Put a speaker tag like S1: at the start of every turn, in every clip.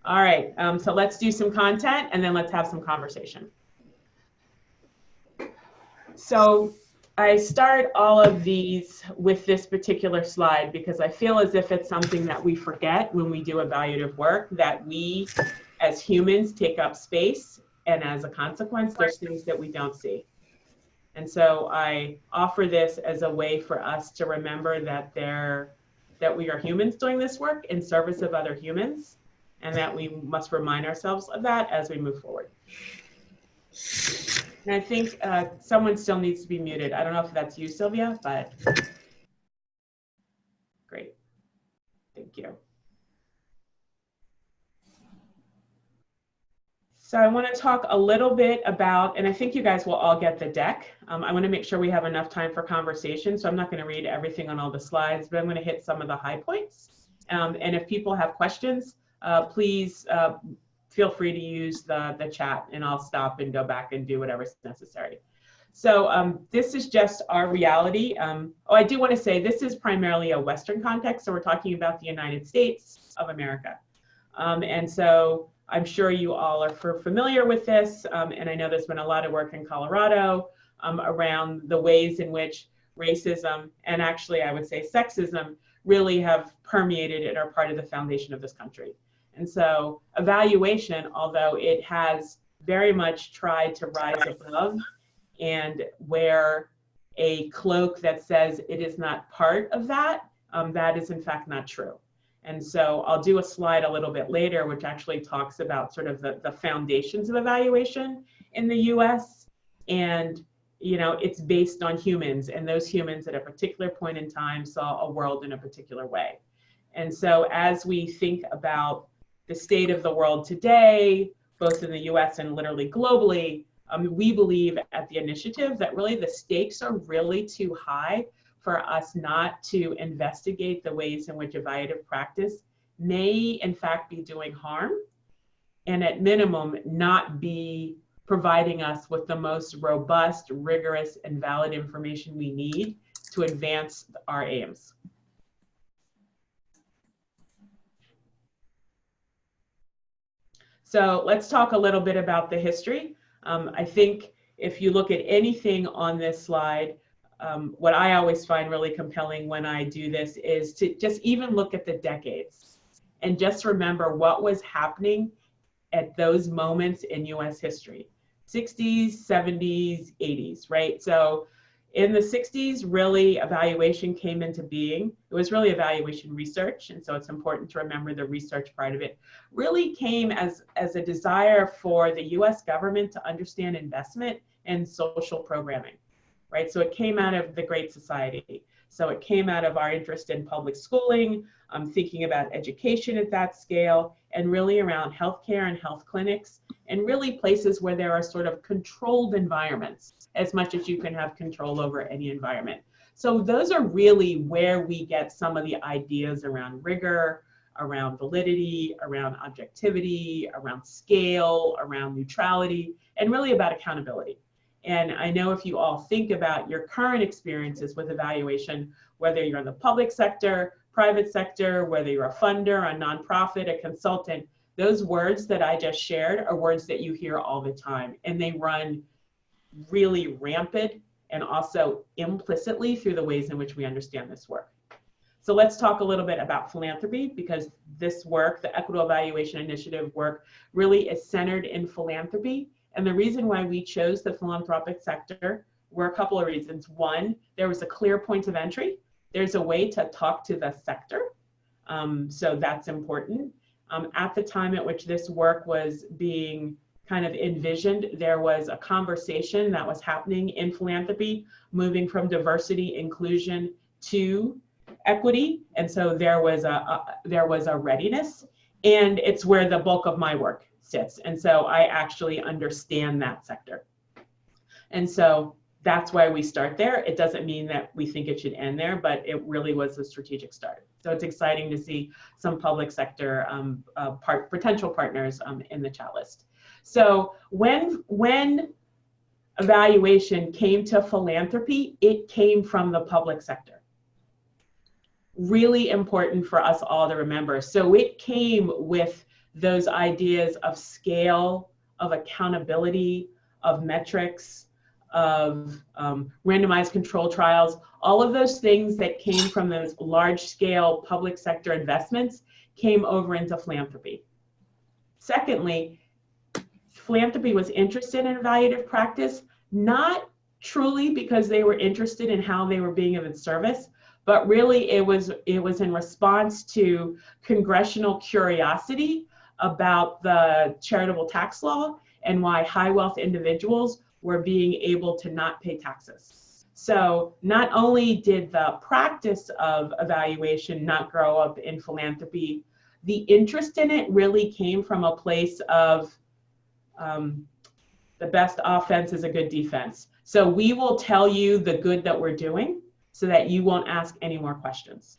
S1: All right, so let's do some content and then let's have some conversation. So I start all of these with this particular slide because I feel as if it's something that we forget when we do evaluative work, that we as humans take up space, and as a consequence, there's things that we don't see. And so I offer this as a way for us to remember that we are humans doing this work in service of other humans, and that we must remind ourselves of that as we move forward. And I think someone still needs to be muted. I don't know if that's you, Sylvia, but great. Thank you. So I want to talk a little bit about, and I think you guys will all get the deck. I want to make sure we have enough time for conversation, so I'm not going to read everything on all the slides, but I'm going to hit some of the high points. And if people have questions, please feel free to use the chat, and I'll stop and go back and do whatever's necessary. So this is just our reality. Oh, I do want to say this is primarily a Western context, so we're talking about the United States of America. And so I'm sure you all are familiar with this, and I know there's been a lot of work in Colorado around the ways in which racism, and actually I would say sexism, really have permeated and are part of the foundation of this country. And so evaluation, although it has very much tried to rise above and wear a cloak that says it is not part of that, that is in fact not true. And so I'll do a slide a little bit later, which actually talks about sort of the foundations of evaluation in the US. And, you know, it's based on humans, and those humans at a particular point in time saw a world in a particular way. And so as we think about the state of the world today, both in the US and literally globally, we believe at the initiative that really the stakes are really too high for us not to investigate the ways in which evaluative practice may in fact be doing harm, and at minimum not be providing us with the most robust, rigorous, and valid information we need to advance our aims. So let's talk a little bit about the history. I think if you look at anything on this slide, what I always find really compelling when I do this is to just even look at the decades and just remember what was happening at those moments in US history, 60s, 70s, 80s, right? So in the 60s, really evaluation came into being. It was really evaluation research, and so it's important to remember the research part of it. Really came as a desire for the US government to understand investment and social programming. Right? So it came out of the Great Society. So it came out of our interest in public schooling, thinking about education at that scale, and really around healthcare and health clinics, and really places where there are sort of controlled environments, as much as you can have control over any environment. So those are really where we get some of the ideas around rigor, around validity, around objectivity, around scale, around neutrality, and really about accountability. And I know if you all think about your current experiences with evaluation, whether you're in the public sector, private sector, whether you're a funder, a nonprofit, a consultant, those words that I just shared are words that you hear all the time, and they run really rampant and also implicitly through the ways in which we understand this work. So let's talk a little bit about philanthropy, because this work, the Equitable Evaluation Initiative work, really is centered in philanthropy. And the reason why we chose the philanthropic sector were a couple of reasons. One, there was a clear point of entry. There's a way to talk to the sector. So that's important. At the time at which this work was being kind of envisioned, there was a conversation that was happening in philanthropy, moving from diversity, inclusion to equity. And so there was a readiness, and it's where the bulk of my work sits. And so I actually understand that sector. And so that's why we start there. It doesn't mean that we think it should end there, but it really was a strategic start. So it's exciting to see some public sector potential partners in the chat list. So when evaluation came to philanthropy, it came from the public sector. Really important for us all to remember. So it came with those ideas of scale, of accountability, of metrics, of randomized control trials, all of those things that came from those large-scale public sector investments came over into philanthropy. Secondly, philanthropy was interested in evaluative practice, not truly because they were interested in how they were being of service, but really it was in response to congressional curiosity about the charitable tax law and why high wealth individuals were being able to not pay taxes. So not only did the practice of evaluation not grow up in philanthropy, the interest in it really came from a place of the best offense is a good defense. So we will tell you the good that we're doing so that you won't ask any more questions.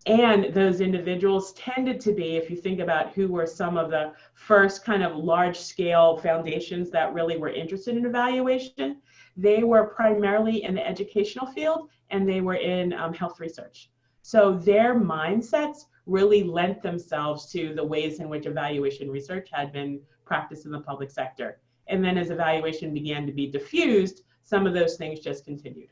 S1: And those individuals tended to be, if you think about who were some of the first kind of large-scale foundations that really were interested in evaluation, they were primarily in the educational field and they were in health research. So their mindsets really lent themselves to the ways in which evaluation research had been practiced in the public sector. And then as evaluation began to be diffused, some of those things just continued.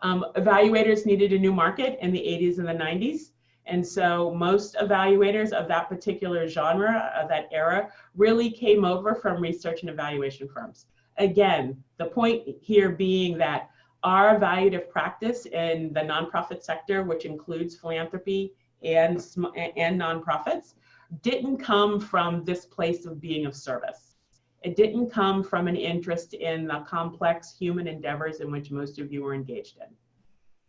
S1: Evaluators needed a new market in the 80s and the 90s. And so most evaluators of that particular genre, of that era, really came over from research and evaluation firms. Again, the point here being that our evaluative practice in the nonprofit sector, which includes philanthropy and nonprofits, didn't come from this place of being of service. It didn't come from an interest in the complex human endeavors in which most of you are engaged in.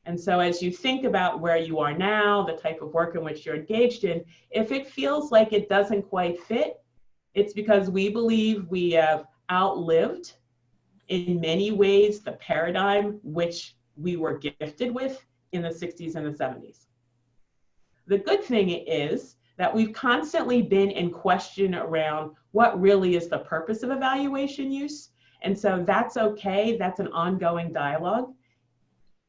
S1: And so as you think about where you are now, the type of work in which you're engaged in, if it feels like it doesn't quite fit, it's because we believe we have outlived, in many ways, the paradigm which we were gifted with in the 60s and the 70s. The good thing is that we've constantly been in question around what really is the purpose of evaluation use. And so that's okay, that's an ongoing dialogue.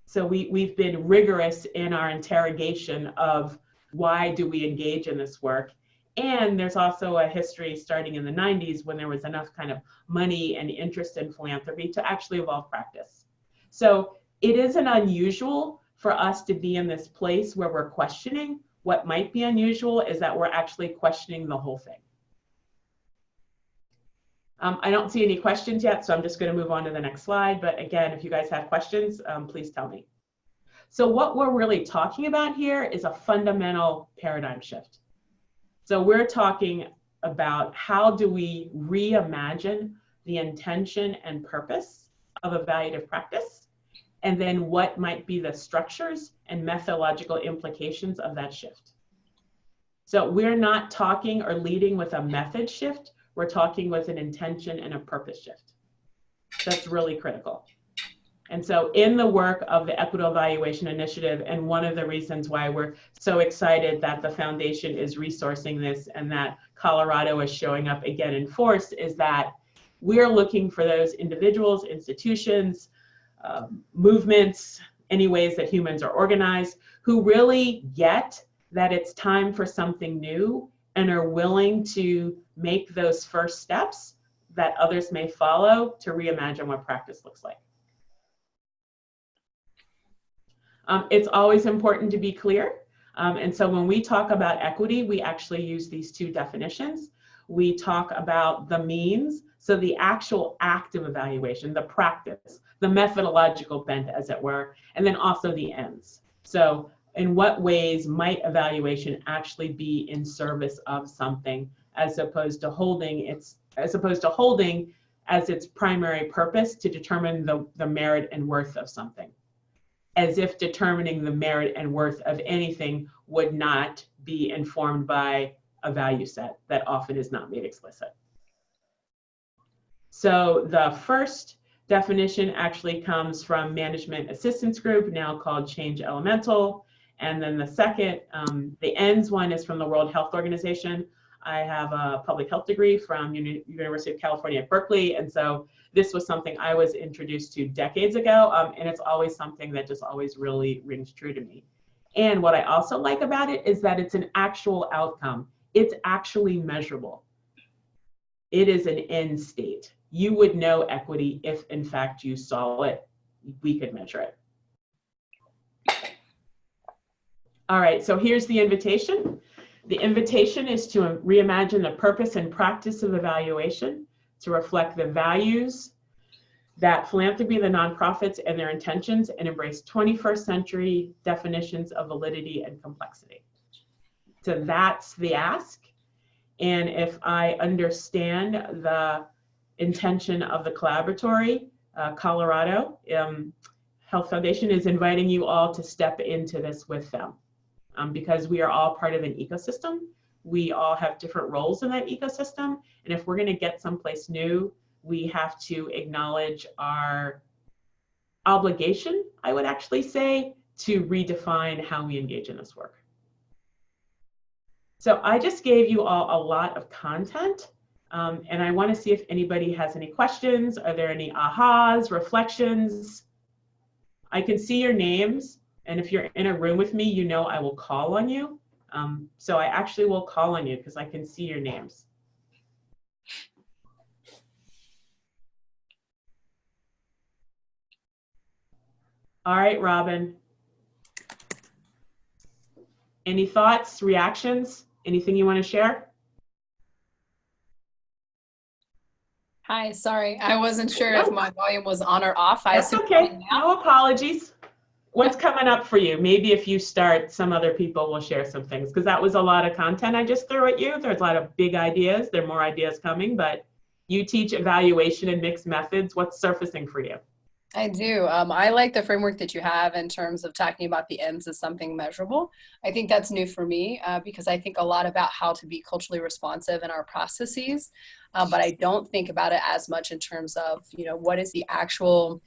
S1: So we've been rigorous in our interrogation of why do we engage in this work. And there's also a history starting in the 90s when there was enough kind of money and interest in philanthropy to actually evolve practice. So it isn't unusual for us to be in this place where we're questioning. What might be unusual is that we're actually questioning the whole thing. I don't see any questions yet, so I'm just going to move on to the next slide. But again, if you guys have questions, please tell me. So what we're really talking about here is a fundamental paradigm shift. So we're talking about how do we reimagine the intention and purpose of evaluative practice, and then what might be the structures and methodological implications of that shift. So we're not talking or leading with a method shift, we're talking with an intention and a purpose shift. That's really critical. And so in the work of the Equitable Evaluation Initiative, and one of the reasons why we're so excited that the foundation is resourcing this and that Colorado is showing up again in force, is that we're looking for those individuals, institutions, movements, any ways that humans are organized, who really get that it's time for something new and are willing to make those first steps that others may follow to reimagine what practice looks like. It's always important to be clear. And so when we talk about equity, we actually use these two definitions. We talk about the means, so the actual act of evaluation, the practice, the methodological bent, as it were, and then also the ends. So in what ways might evaluation actually be in service of something, as opposed to holding as its primary purpose to determine the merit and worth of something, as if determining the merit and worth of anything would not be informed by a value set that often is not made explicit. So the first definition actually comes from Management Assistance Group, now called Change Elemental. And then the second, the ends one, is from the World Health Organization. I have a public health degree from University of California at Berkeley. And so this was something I was introduced to decades ago. And it's always something that just always really rings true to me. And what I also like about it is that it's an actual outcome. It's actually measurable. It is an end state. You would know equity if, in fact, you saw it. We could measure it. All right, so here's the invitation. The invitation is to reimagine the purpose and practice of evaluation to reflect the values that philanthropy, the nonprofits, and their intentions, and embrace 21st century definitions of validity and complexity. So that's the ask. And if I understand the intention of the Collaboratory, Colorado Health Foundation is inviting you all to step into this with them. Because we are all part of an ecosystem. We all have different roles in that ecosystem. And if we're going to get someplace new, we have to acknowledge our obligation, I would actually say, to redefine how we engage in this work. So I just gave you all a lot of content. And I want to see if anybody has any questions. Are there any ahas, reflections? I can see your names. And if you're in a room with me, you know I will call on you. So I actually will call on you because I can see your names. All right, Robin. Any thoughts, reactions, anything you want to share?
S2: Hi, sorry. I wasn't sure if my volume was on or off.
S1: That's okay. No apologies. What's coming up for you? Maybe if you start, some other people will share some things, because that was a lot of content I just threw at you. There's a lot of big ideas. There are more ideas coming, but you teach evaluation and mixed methods. What's surfacing for you?
S2: I do. I like the framework that you have in terms of talking about the ends as something measurable. I think that's new for me because I think a lot about how to be culturally responsive in our processes, but I don't think about it as much in terms of, you know, what is the actual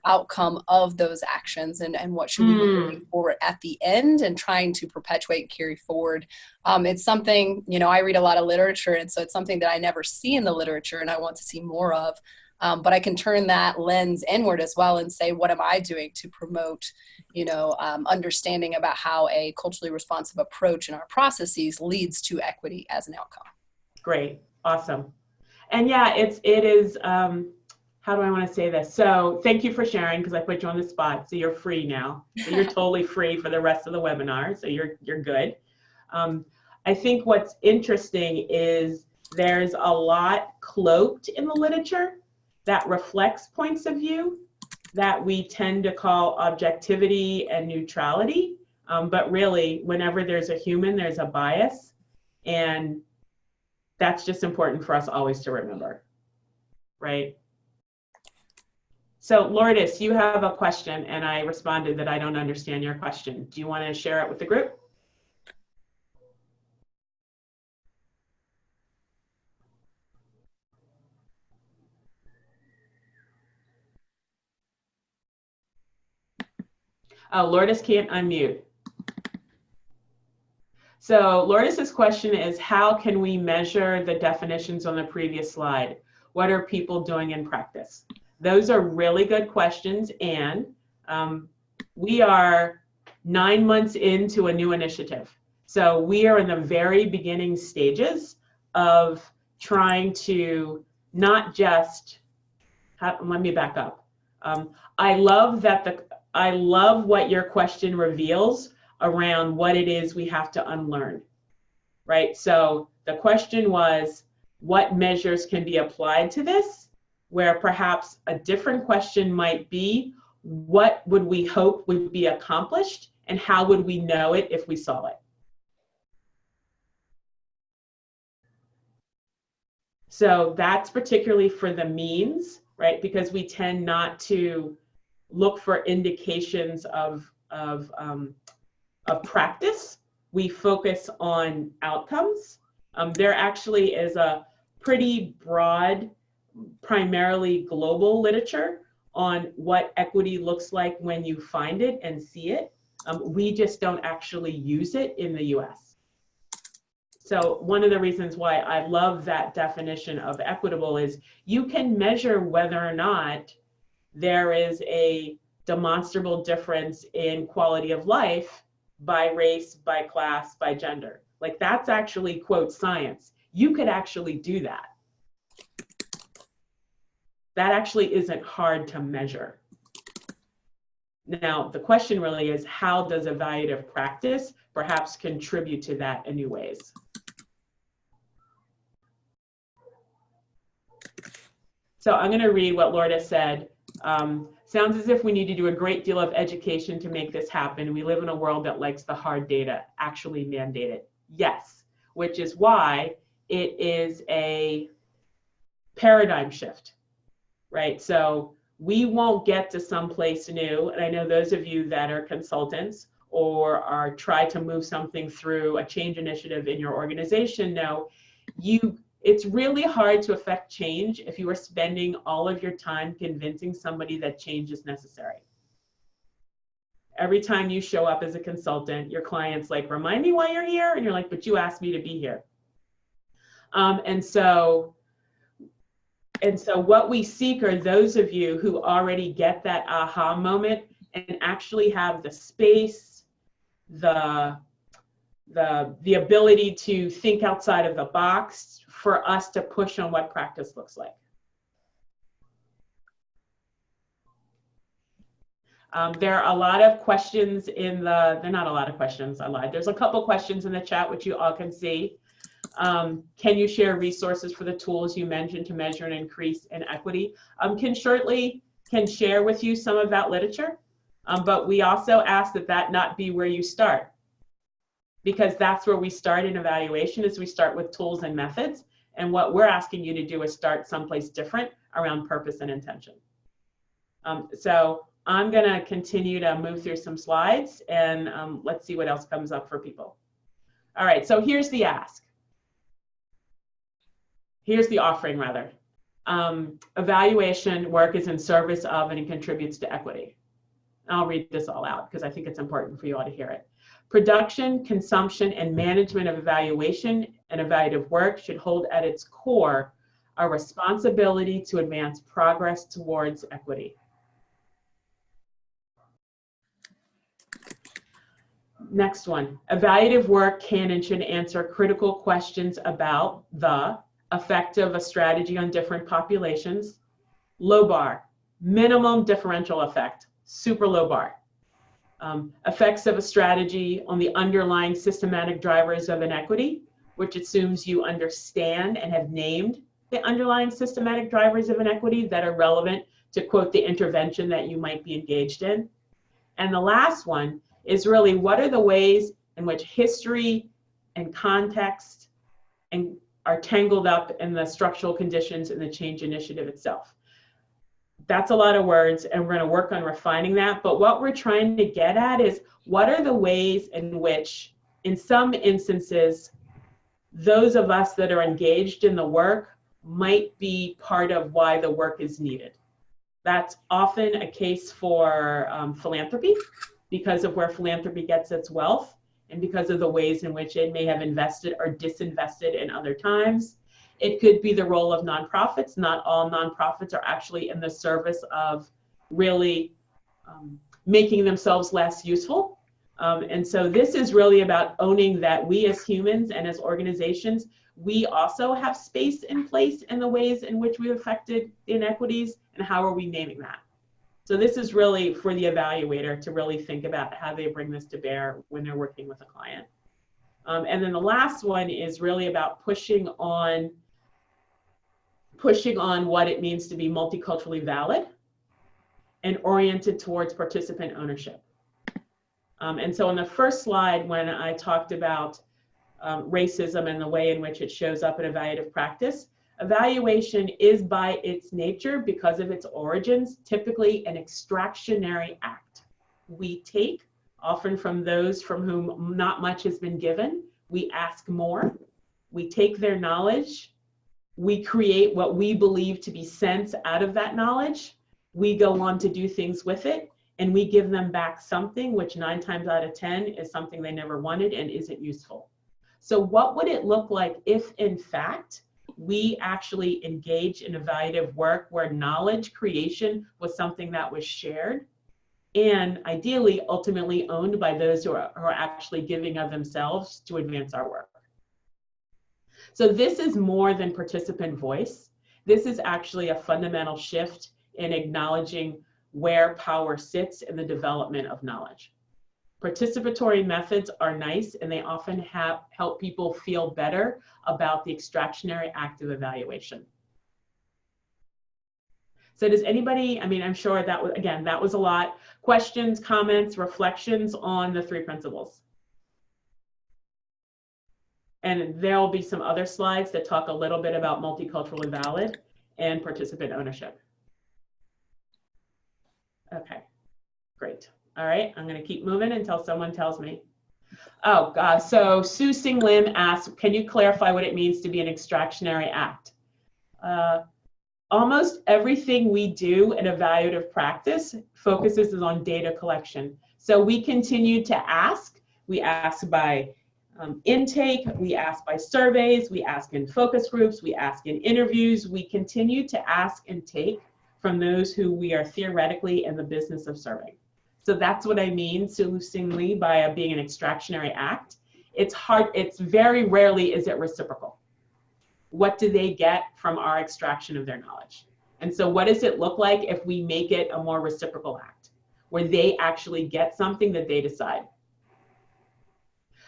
S2: outcome of those actions and what should we be looking for at the end and trying to perpetuate and carry forward. It's something, you know, I read a lot of literature, and so it's something that I never see in the literature and I want to see more of. But I can turn that lens inward as well and say, what am I doing to promote, you know, understanding about how a culturally responsive approach in our processes leads to equity as an outcome.
S1: Great. Awesome. And yeah, it is, how do I want to say this? So thank you for sharing, because I put you on the spot. So you're free now. So you're totally free for the rest of the webinar. So you're good. I think what's interesting is there's a lot cloaked in the literature that reflects points of view that we tend to call objectivity and neutrality. But really, whenever there's a human, there's a bias. And that's just important for us always to remember, right? So Lourdes, you have a question, and I responded that I don't understand your question. Do you want to share it with the group? Oh, Lourdes can't unmute. So Lourdes's question is, how can we measure the definitions on the previous slide? What are people doing in practice? Those are really good questions, and we are 9 months into a new initiative. So we are in the very beginning stages of trying to not just, let me back up. I love what your question reveals around what it is we have to unlearn, right? So the question was, what measures can be applied to this? Where perhaps a different question might be, what would we hope would be accomplished, and how would we know it if we saw it? So that's particularly for the means, right? Because we tend not to look for indications of practice. We focus on outcomes. There actually is a pretty broad, primarily global literature on what equity looks like when you find it and see it. We just don't actually use it in the US. So one of the reasons why I love that definition of equitable is you can measure whether or not there is a demonstrable difference in quality of life by race, by class, by gender. Like that's actually, quote, science. You could actually do that. That actually isn't hard to measure. Now, the question really is, how does evaluative practice perhaps contribute to that in new ways? So I'm going to read what Lorda said. Sounds as if we need to do a great deal of education to make this happen. We live in a world that likes the hard data, actually mandated. Yes, which is why it is a paradigm shift, right? So we won't get to someplace new. And I know those of you that are consultants or are try to move something through a change initiative in your organization know it's really hard to affect change if you are spending all of your time convincing somebody that change is necessary. Every time you show up as a consultant, your client's like, remind me why you're here. And you're like, but you asked me to be here. And so what we seek are those of you who already get that aha moment and actually have the space, the ability to think outside of the box for us to push on what practice looks like. There are a lot of questions they're not a lot of questions, I lied. There's a couple questions in the chat, which you all can see. Can you share resources for the tools you mentioned to measure and increase inequity? Can share with you some of that literature, but we also ask that not be where you start, because that's where we start in evaluation, is we start with tools and methods. And what we're asking you to do is start someplace different around purpose and intention. So I'm going to continue to move through some slides, and let's see what else comes up for people. All right, so here's the ask. Here's the offering, rather. Evaluation work is in service of and it contributes to equity. I'll read this all out because I think it's important for you all to hear it. Production, consumption, and management of evaluation and evaluative work should hold at its core a responsibility to advance progress towards equity. Next one, evaluative work can and should answer critical questions about the effect of a strategy on different populations. Low bar, minimum differential effect, super low bar. Effects of a strategy on the underlying systematic drivers of inequity, which assumes you understand and have named the underlying systematic drivers of inequity that are relevant to, quote, the intervention that you might be engaged in. And the last one is really, what are the ways in which history and context are tangled up in the structural conditions in the change initiative itself? That's a lot of words, and we're going to work on refining that. But what we're trying to get at is, what are the ways in which, in some instances, those of us that are engaged in the work might be part of why the work is needed. That's often a case for philanthropy, because of where philanthropy gets its wealth and because of the ways in which it may have invested or disinvested in other times. It could be the role of nonprofits. Not all nonprofits are actually in the service of really making themselves less useful. And so this is really about owning that we as humans and as organizations, we also have space in place in the ways in which we've affected inequities, and how are we naming that? So this is really for the evaluator to really think about how they bring this to bear when they're working with a client. And then the last one is really about pushing on what it means to be multiculturally valid and oriented towards participant ownership. And so on the first slide, when I talked about racism and the way in which it shows up in evaluative practice, evaluation is by its nature, because of its origins, typically an extractionary act. We take, often from those from whom not much has been given, we ask more, we take their knowledge, we create what we believe to be sense out of that knowledge, we go on to do things with it, and we give them back something which 9 times out of 10 is something they never wanted and isn't useful. So what would it look like if, in fact, we actually engage in evaluative work where knowledge creation was something that was shared, and ideally ultimately owned by those who are actually giving of themselves to advance our work. So this is more than participant voice. This is actually a fundamental shift in acknowledging where power sits in the development of knowledge. Participatory methods are nice, and they often help people feel better about the extractionary act of evaluation. So does anybody, I mean, I'm sure that was, again, that was a lot. Questions, comments, reflections on the 3 principles? And there'll be some other slides that talk a little bit about multiculturally valid and participant ownership. Okay, great. All right, I'm gonna keep moving until someone tells me. Oh, God, so Su Sing Lim asks, can you clarify what it means to be an extractionary act? Almost everything we do in evaluative practice focuses on data collection. So we continue to ask. We ask by intake, we ask by surveys, we ask in focus groups, we ask in interviews. We continue to ask and take from those who we are theoretically in the business of serving. So that's what I mean, Su Sing Lee, by being an extractionary act. It's hard, it's very rarely is it reciprocal. What do they get from our extraction of their knowledge? And so what does it look like if we make it a more reciprocal act, where they actually get something that they decide?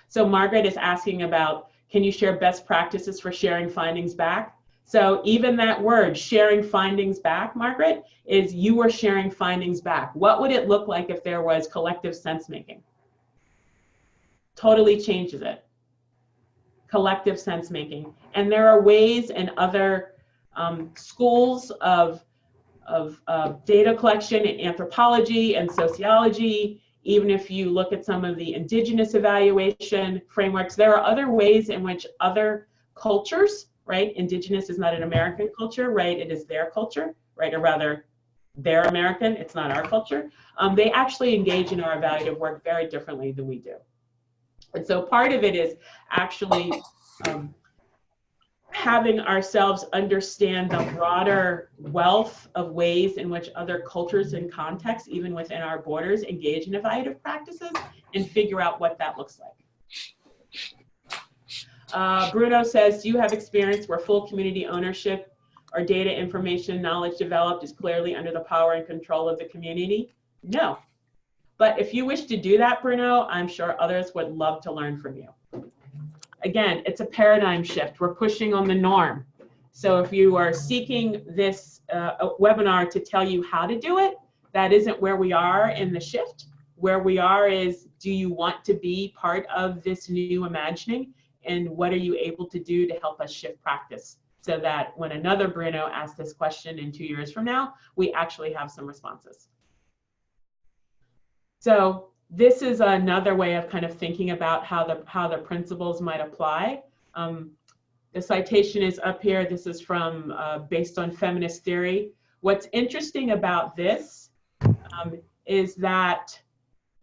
S1: So Margaret is asking about, can you share best practices for sharing findings back? So even that word, sharing findings back, Margaret, is you are sharing findings back. What would it look like if there was collective sense making? Totally changes it. Collective sense making. And there are ways in other schools of data collection in anthropology and sociology. Even if you look at some of the indigenous evaluation frameworks, there are other ways in which other cultures, right? Indigenous is not an American culture, right? It is their culture, right? Or rather, they're American, it's not our culture. They actually engage in our evaluative work very differently than we do. And so part of it is actually having ourselves understand the broader wealth of ways in which other cultures and contexts, even within our borders, engage in evaluative practices and figure out what that looks like. Bruno says, do you have experience where full community ownership or data information knowledge developed is clearly under the power and control of the community? No. But if you wish to do that, Bruno, I'm sure others would love to learn from you. Again, it's a paradigm shift. We're pushing on the norm. So if you are seeking this webinar to tell you how to do it, that isn't where we are in the shift. Where we are is, do you want to be part of this new imagining? And what are you able to do to help us shift practice so that when another Bruno asks this question in 2 years from now, we actually have some responses. So this is another way of kind of thinking about how the principles might apply. The citation is up here. This is from based on feminist theory. What's interesting about this is that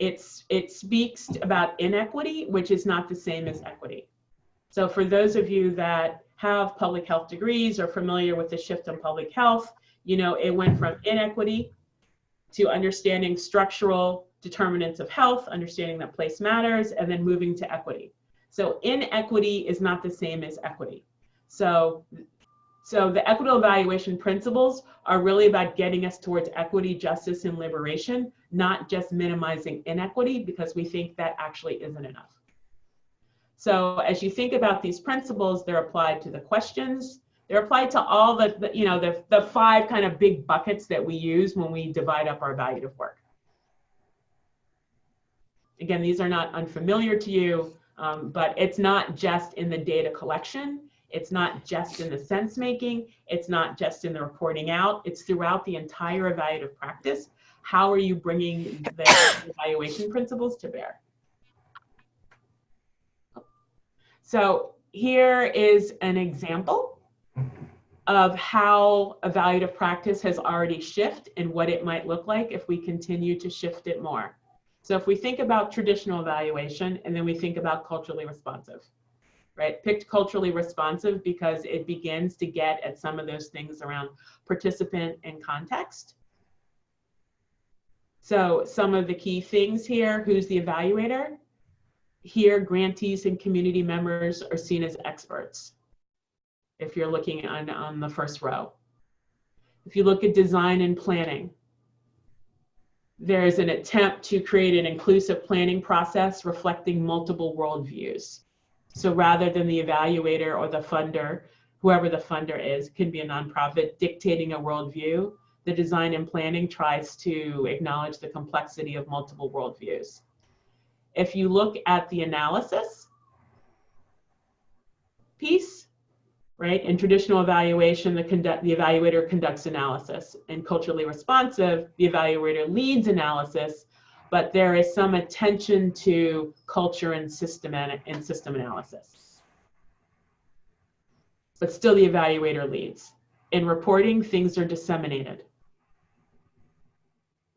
S1: it speaks about inequity, which is not the same as equity. So for those of you that have public health degrees or familiar with the shift in public health, you know, it went from inequity to understanding structural determinants of health, understanding that place matters, and then moving to equity. So inequity is not the same as equity. So the equitable evaluation principles are really about getting us towards equity, justice, and liberation, not just minimizing inequity, because we think that actually isn't enough. So as you think about these principles, they're applied to the questions. They're applied to all the 5 kind of big buckets that we use when we divide up our evaluative work. Again, these are not unfamiliar to you, but it's not just in the data collection. It's not just in the sense making. It's not just in the reporting out. It's throughout the entire evaluative practice. How are you bringing the evaluation principles to bear? So here is an example of how evaluative practice has already shifted and what it might look like if we continue to shift it more. So if we think about traditional evaluation and then we think about culturally responsive, right? Picked culturally responsive because it begins to get at some of those things around participant and context. So some of the key things here: who's the evaluator? Here, grantees and community members are seen as experts, if you're looking on the first row. If you look at design and planning, there is an attempt to create an inclusive planning process reflecting multiple worldviews. So rather than the evaluator or the funder, whoever the funder is, can be a nonprofit, dictating a worldview, the design and planning tries to acknowledge the complexity of multiple worldviews. If you look at the analysis piece, right, in traditional evaluation, the evaluator conducts analysis. In culturally responsive, the evaluator leads analysis, but there is some attention to culture and system analysis. But still the evaluator leads. In reporting, things are disseminated.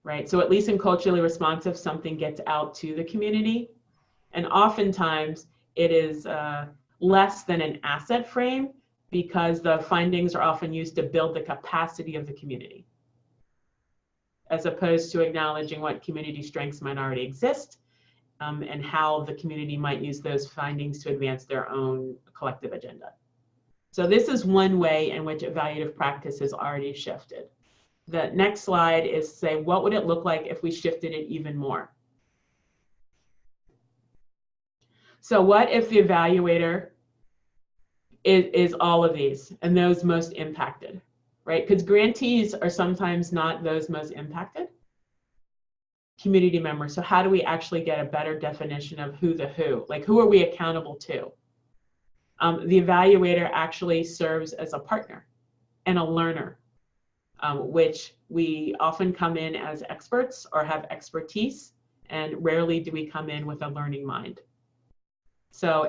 S1: Right, so at least in culturally responsive, something gets out to the community. And oftentimes it is less than an asset frame, because the findings are often used to build the capacity of the community, as opposed to acknowledging what community strengths might already exist, and how the community might use those findings to advance their own collective agenda. So this is one way in which evaluative practice has already shifted. The next slide is say, what would it look like if we shifted it even more? So what if the evaluator is all of these and those most impacted, right? Because grantees are sometimes not those most impacted. Community members. So how do we actually get a better definition of who, like who are we accountable to? The evaluator actually serves as a partner and a learner, which we often come in as experts or have expertise, and rarely do we come in with a learning mind. So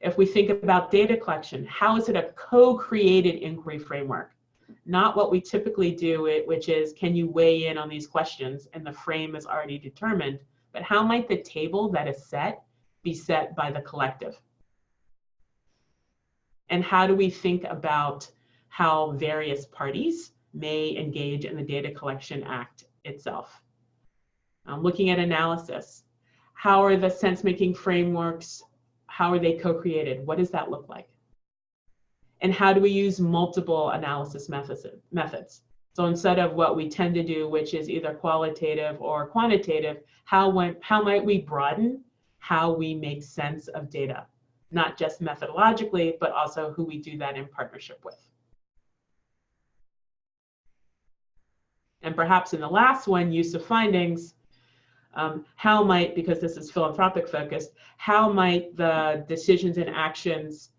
S1: if we think about data collection, how is it a co-created inquiry framework? Not what we typically do, which is, can you weigh in on these questions? And the frame is already determined, but how might the table that is set be set by the collective? And how do we think about how various parties may engage in the data collection act itself? Looking at analysis, how are the sense-making frameworks, how are they co-created? What does that look like? And how do we use multiple analysis methods? So instead of what we tend to do, which is either qualitative or quantitative, how might we broaden how we make sense of data? Not just methodologically, but also who we do that in partnership with. And perhaps in the last one, use of findings, how might, because this is philanthropic focused, how might the decisions and actions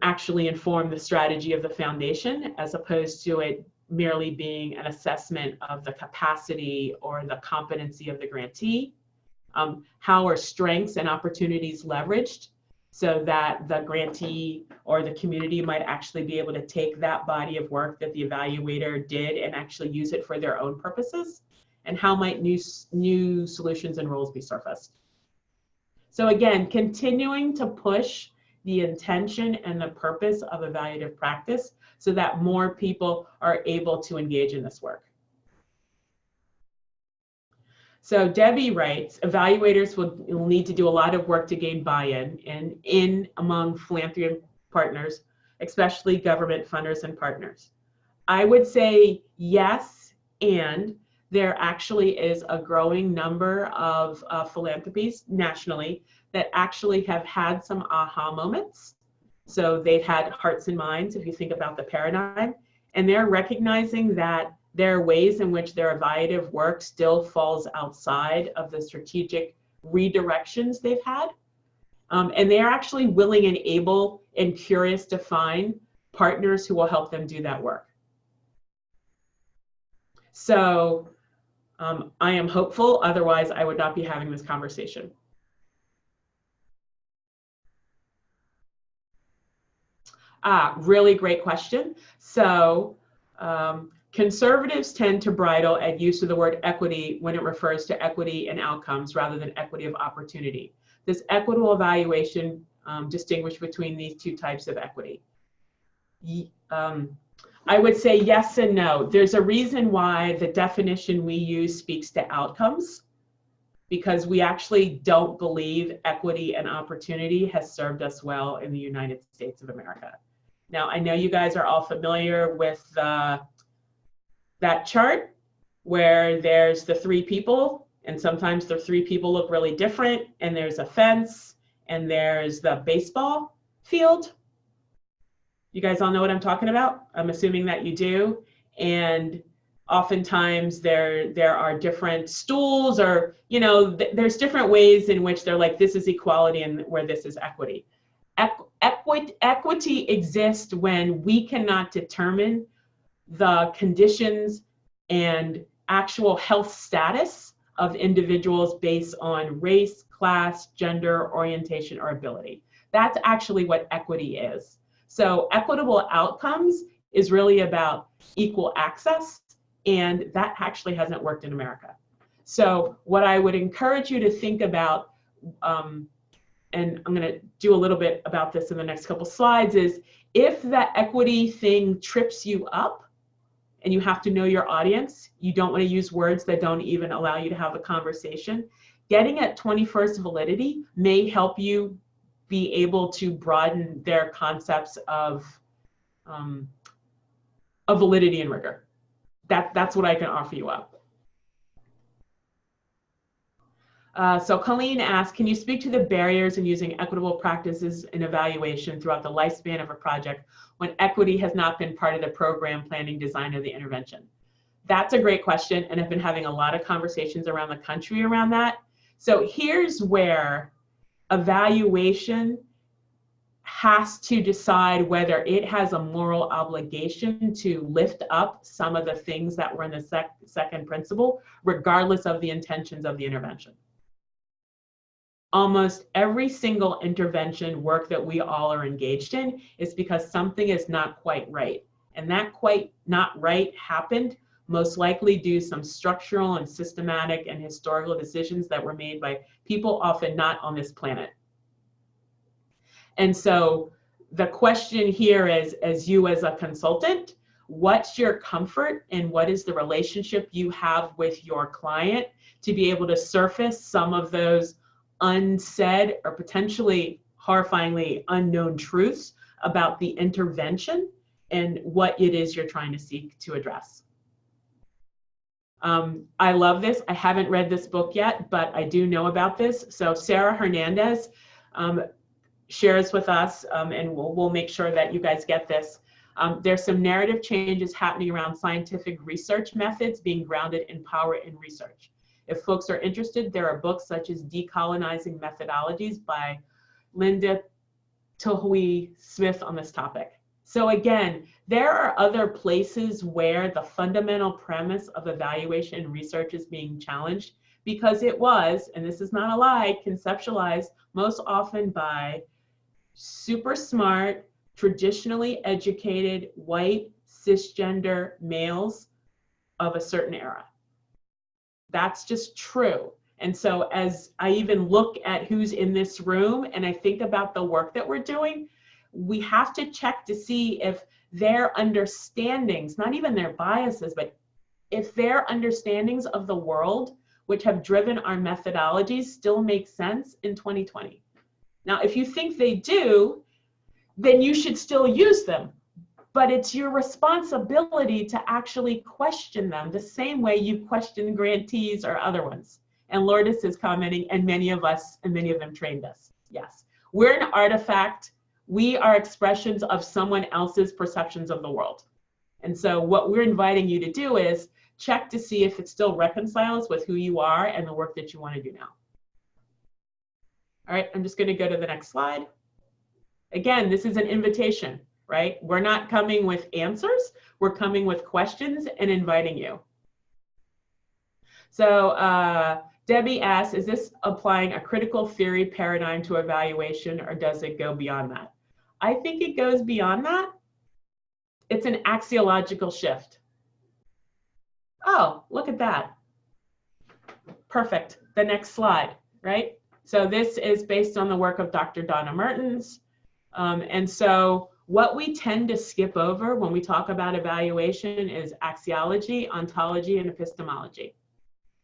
S1: actually inform the strategy of the foundation, as opposed to it merely being an assessment of the capacity or the competency of the grantee? How are strengths and opportunities leveraged so that the grantee or the community might actually be able to take that body of work that the evaluator did and actually use it for their own purposes? And how might new solutions and roles be surfaced? So again, continuing to push the intention and the purpose of evaluative practice so that more people are able to engage in this work. So Debbie writes, evaluators will need to do a lot of work to gain buy-in in among philanthropy partners, especially government funders and partners. I would say yes, and there actually is a growing number of philanthropies nationally that actually have had some aha moments. So they've had hearts and minds, if you think about the paradigm, and they're recognizing that there are ways in which their evaluative work still falls outside of the strategic redirections they've had. And they are actually willing and able and curious to find partners who will help them do that work. So I am hopeful, otherwise I would not be having this conversation. Really great question. So conservatives tend to bridle at use of the word equity when it refers to equity and outcomes rather than equity of opportunity. Does equitable evaluation distinguish between these two types of equity? I would say yes and no. There's a reason why the definition we use speaks to outcomes, because we actually don't believe equity and opportunity has served us well in the United States of America. Now, I know you guys are all familiar with that chart where there's the three people, and sometimes the three people look really different, and there's a fence, and there's the baseball field. You guys all know what I'm talking about? I'm assuming that you do. And oftentimes there are different stools, or, you know, there's different ways in which they're like, this is equality and where this is equity. Equity exists when we cannot determine the conditions and actual health status of individuals based on race, class, gender, orientation, or ability. That's actually what equity is. So equitable outcomes is really about equal access, and that actually hasn't worked in America. So what I would encourage you to think about, and I'm going to do a little bit about this in the next couple slides, is if that equity thing trips you up and you have to know your audience, you don't want to use words that don't even allow you to have a conversation, getting at 21st validity may help you be able to broaden their concepts of validity and rigor. That's what I can offer you up. So Colleen asked, can you speak to the barriers in using equitable practices in evaluation throughout the lifespan of a project when equity has not been part of the program, planning, design, or the intervention? That's a great question, and I've been having a lot of conversations around the country around that. So here's where evaluation has to decide whether it has a moral obligation to lift up some of the things that were in the second principle, regardless of the intentions of the intervention. Almost every single intervention work that we all are engaged in is because something is not quite right. And that quite not right happened most likely due to some structural and systematic and historical decisions that were made by people often not on this planet. And so the question here is, as you as a consultant, what's your comfort and what is the relationship you have with your client to be able to surface some of those unsaid or potentially horrifyingly unknown truths about the intervention and what it is you're trying to seek to address. I love this. I haven't read this book yet, but I do know about this. So Sarah Hernandez shares with us, and we'll make sure that you guys get this. There's some narrative changes happening around scientific research methods being grounded in power and research. If folks are interested, there are books such as Decolonizing Methodologies by Linda Tohui Smith on this topic. So again, there are other places where the fundamental premise of evaluation and research is being challenged because it was, and this is not a lie, conceptualized most often by super smart, traditionally educated, white, cisgender males of a certain era. That's just true. And so as I even look at who's in this room and I think about the work that we're doing, we have to check to see if their understandings, not even their biases, but if their understandings of the world, which have driven our methodologies, still make sense in 2020. Now, if you think they do, then you should still use them. But it's your responsibility to actually question them the same way you question grantees or other ones. And Lourdes is commenting, and many of us, and many of them trained us. Yes, we're an artifact. We are expressions of someone else's perceptions of the world. And so what we're inviting you to do is check to see if it still reconciles with who you are and the work that you want to do now. All right, I'm just going to go to the next slide. Again, this is an invitation, right? We're not coming with answers. We're coming with questions and inviting you. So Debbie asks, is this applying a critical theory paradigm to evaluation, or does it go beyond that? I think it goes beyond that. It's an axiological shift. Oh, look at that. Perfect. The next slide, right? So this is based on the work of Dr. Donna Mertens. And so What we tend to skip over when we talk about evaluation is axiology, ontology, and epistemology.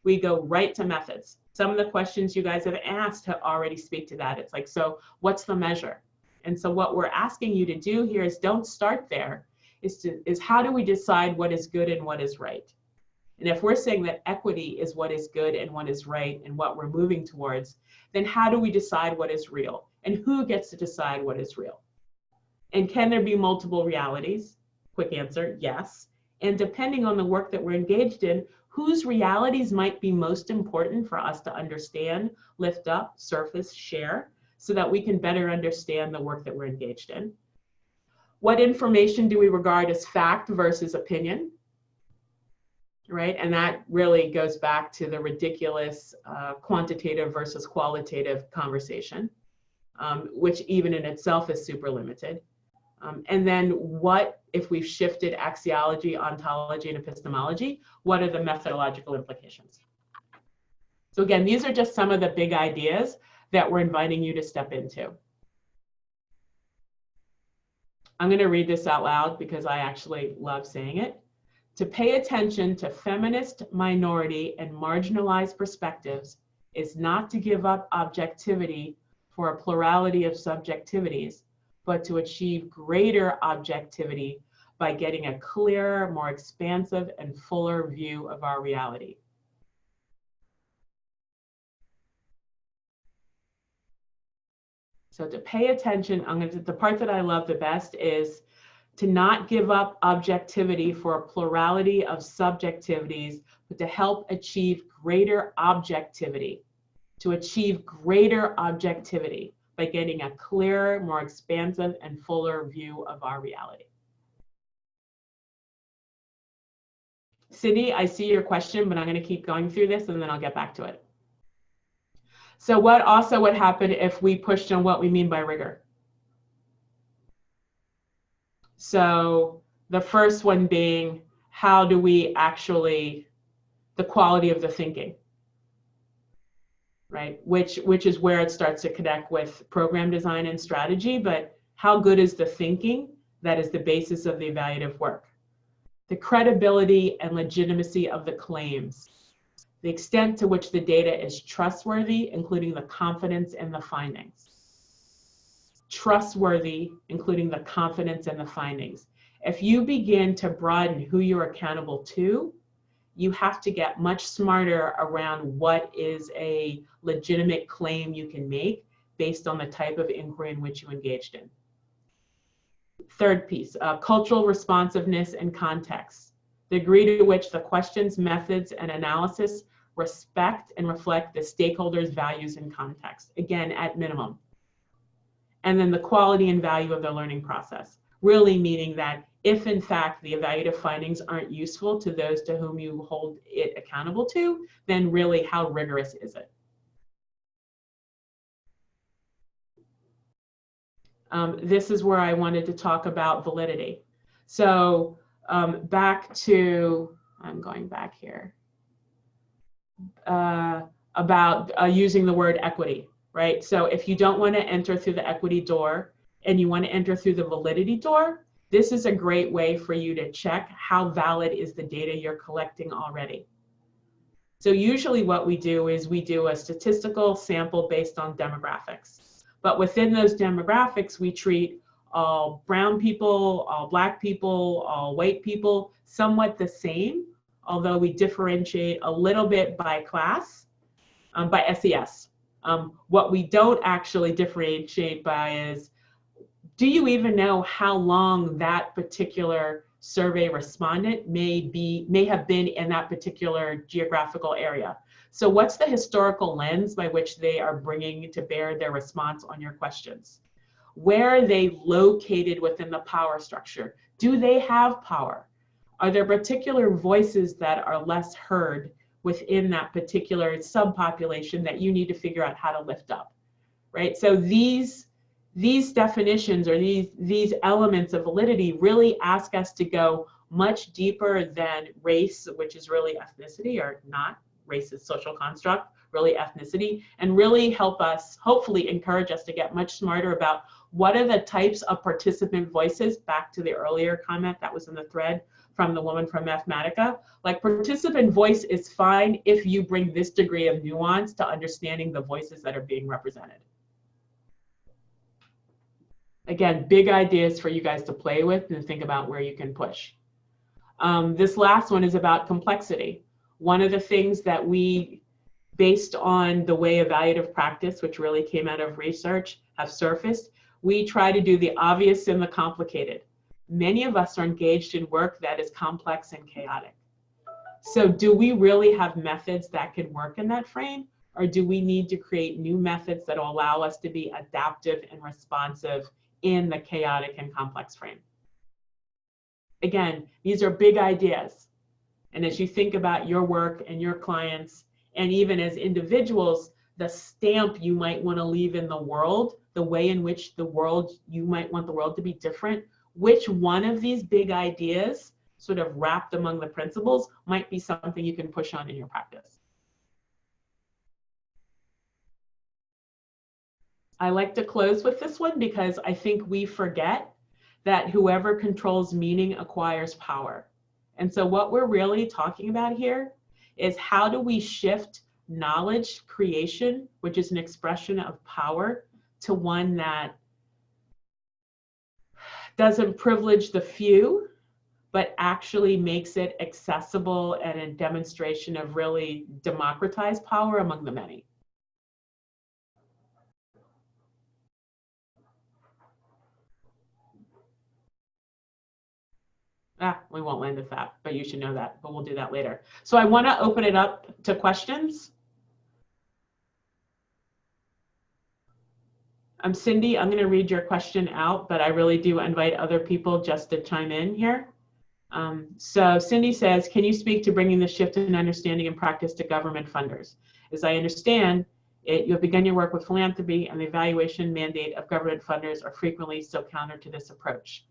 S1: We go right to methods. Some of the questions you guys have asked have already speak to that. It's like, so what's the measure? And so what we're asking you to do here is don't start there, is how do we decide what is good and what is right? And if we're saying that equity is what is good and what is right and what we're moving towards, then how do we decide what is real? And who gets to decide what is real? And can there be multiple realities? Quick answer, yes. And depending on the work that we're engaged in, whose realities might be most important for us to understand, lift up, surface, share, so that we can better understand the work that we're engaged in? What information do we regard as fact versus opinion? Right, and that really goes back to the ridiculous quantitative versus qualitative conversation, which even in itself is super limited. And then what if we've shifted axiology, ontology, and epistemology? What are the methodological implications? So again, these are just some of the big ideas that we're inviting you to step into. I'm going to read this out loud because I actually love saying it. To pay attention to feminist, minority, and marginalized perspectives is not to give up objectivity for a plurality of subjectivities, but to achieve greater objectivity by getting a clearer, more expansive, and fuller view of our reality. So to pay attention, the part that I love the best is to not give up objectivity for a plurality of subjectivities, but to help achieve greater objectivity, to achieve greater objectivity by getting a clearer, more expansive, and fuller view of our reality. Sydney, I see your question, but I'm going to keep going through this and then I'll get back to it. So what also would happen if we pushed on what we mean by rigor? So the first one being, how do we actually, the quality of the thinking, right? Which is where it starts to connect with program design and strategy, but how good is the thinking that is the basis of the evaluative work? The credibility and legitimacy of the claims, the extent to which the data is trustworthy, including the confidence in the findings. Trustworthy, including the confidence in the findings. If you begin to broaden who you're accountable to, you have to get much smarter around what is a legitimate claim you can make based on the type of inquiry in which you engaged in. Third piece, cultural responsiveness and context. The degree to which the questions, methods, and analysis respect and reflect the stakeholders' values and context, again, at minimum. And then the quality and value of the learning process, really meaning that if in fact the evaluative findings aren't useful to those to whom you hold it accountable to, then really how rigorous is it? This is where I wanted to talk about validity. So back to, I'm going back here, about using the word equity. Right? So if you don't want to enter through the equity door and you want to enter through the validity door, this is a great way for you to check how valid is the data you're collecting already. So usually what we do is we do a statistical sample based on demographics. But within those demographics, we treat all brown people, all black people, all white people somewhat the same, although we differentiate a little bit by class, by SES. What we don't actually differentiate by is, do you even know how long that particular survey respondent may have been in that particular geographical area? So what's the historical lens by which they are bringing to bear their response on your questions? Where are they located within the power structure? Do they have power? Are there particular voices that are less heard within that particular subpopulation that you need to figure out how to lift up, right? So these definitions or these elements of validity really ask us to go much deeper than race, which is really ethnicity, or not. Race is social construct, really ethnicity, and really help us, hopefully encourage us to get much smarter about What are the types of participant voices? Back to the earlier comment that was in the thread from the woman from Mathematica. Like, participant voice is fine if you bring this degree of nuance to understanding the voices that are being represented. Again, big ideas for you guys to play with and think about where you can push. This last one is about complexity. One of the things that we, based on the way evaluative practice, which really came out of research, have surfaced, we try to do the obvious and the complicated. Many of us are engaged in work that is complex and chaotic. So do we really have methods that can work in that frame? Or do we need to create new methods that will allow us to be adaptive and responsive in the chaotic and complex frame? Again, these are big ideas. And as you think about your work and your clients, and even as individuals, the stamp you might want to leave in the world, the way in which the world, you might want the world to be different, which one of these big ideas, sort of wrapped among the principles, might be something you can push on in your practice. I like to close with this one because I think we forget that whoever controls meaning acquires power. And so what we're really talking about here is, how do we shift knowledge creation, which is an expression of power, to one that doesn't privilege the few, but actually makes it accessible and a demonstration of really democratized power among the many. We won't land at that, but you should know that, but we'll do that later. So I want to open it up to questions. Cindy, I'm going to read your question out, but I really do invite other people just to chime in here. So Cindy says, can you speak to bringing the shift in understanding and practice to government funders? As I understand it, you have begun your work with philanthropy, and the evaluation mandate of government funders are frequently so counter to this approach.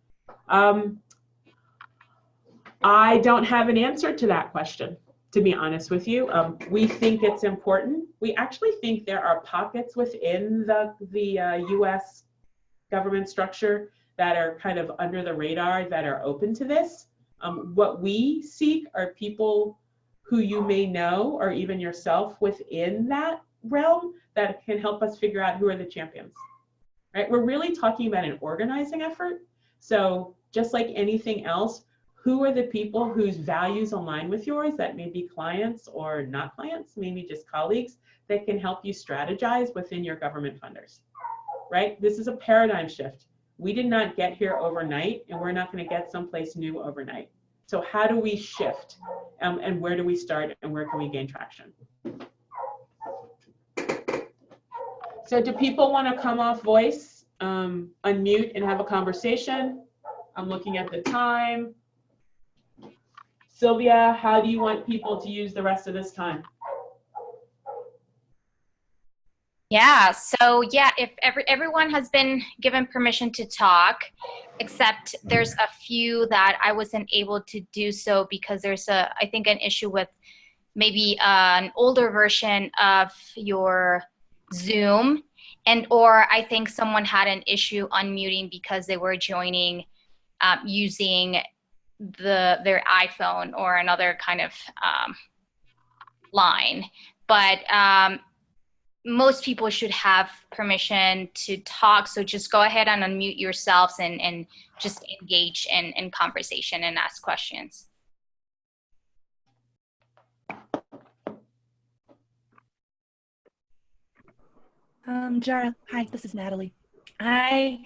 S1: I don't have an answer to that question, to be honest with you. We think it's important. We actually think there are pockets within the US government structure that are kind of under the radar that are open to this. What we seek are people who you may know, or even yourself within that realm, that can help us figure out who are the champions, right? We're really talking about an organizing effort. So just like anything else, who are the people whose values align with yours, that may be clients or not clients, maybe just colleagues, that can help you strategize within your government funders, right? This is a paradigm shift. We did not get here overnight, and we're not going to get someplace new overnight. So how do we shift, and where do we start, and where can we gain traction? So do people want to come off voice, unmute and have a conversation? I'm looking at the time. Sylvia, how do you want people to use the rest of this time?
S3: Yeah, so yeah, if everyone has been given permission to talk, except there's a few that I wasn't able to do so because there's I think an issue with maybe an older version of your Zoom, or I think someone had an issue unmuting because they were joining using their iPhone or another kind of line. But most people should have permission to talk, so just go ahead and unmute yourselves and just engage in conversation and ask questions.
S4: Jara, hi, this is Natalie. I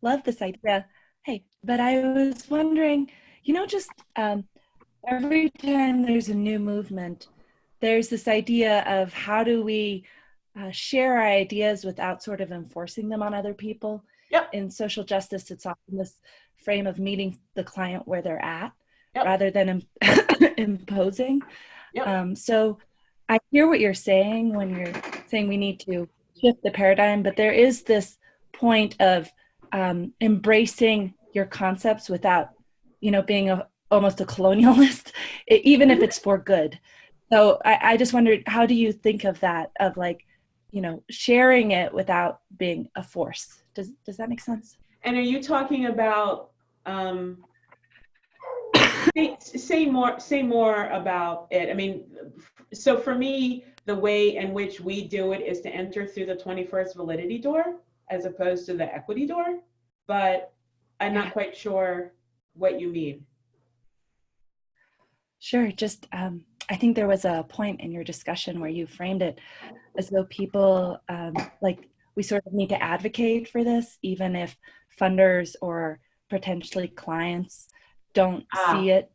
S4: love this idea. Hey, but I was wondering, you know, just every time there's a new movement, there's this idea of how do we share our ideas without sort of enforcing them on other people.
S1: Yep.
S4: In social justice, it's often this frame of meeting the client where they're at,
S1: yep,
S4: rather than imposing.
S1: Yep.
S4: So I hear what you're saying when you're saying we need to shift the paradigm, but there is this point of embracing your concepts without, you know, being almost a colonialist, even if it's for good. So I just wondered, how do you think of that, of like, you know, sharing it without being a force? Does that make sense?
S1: And are you talking about, say more about it? I mean, so for me, the way in which we do it is to enter through the 21st validity door as opposed to the equity door, but I'm not quite sure what you mean.
S4: Sure. Just, I think there was a point in your discussion where you framed it as though people, like, we sort of need to advocate for this, even if funders or potentially clients don't see it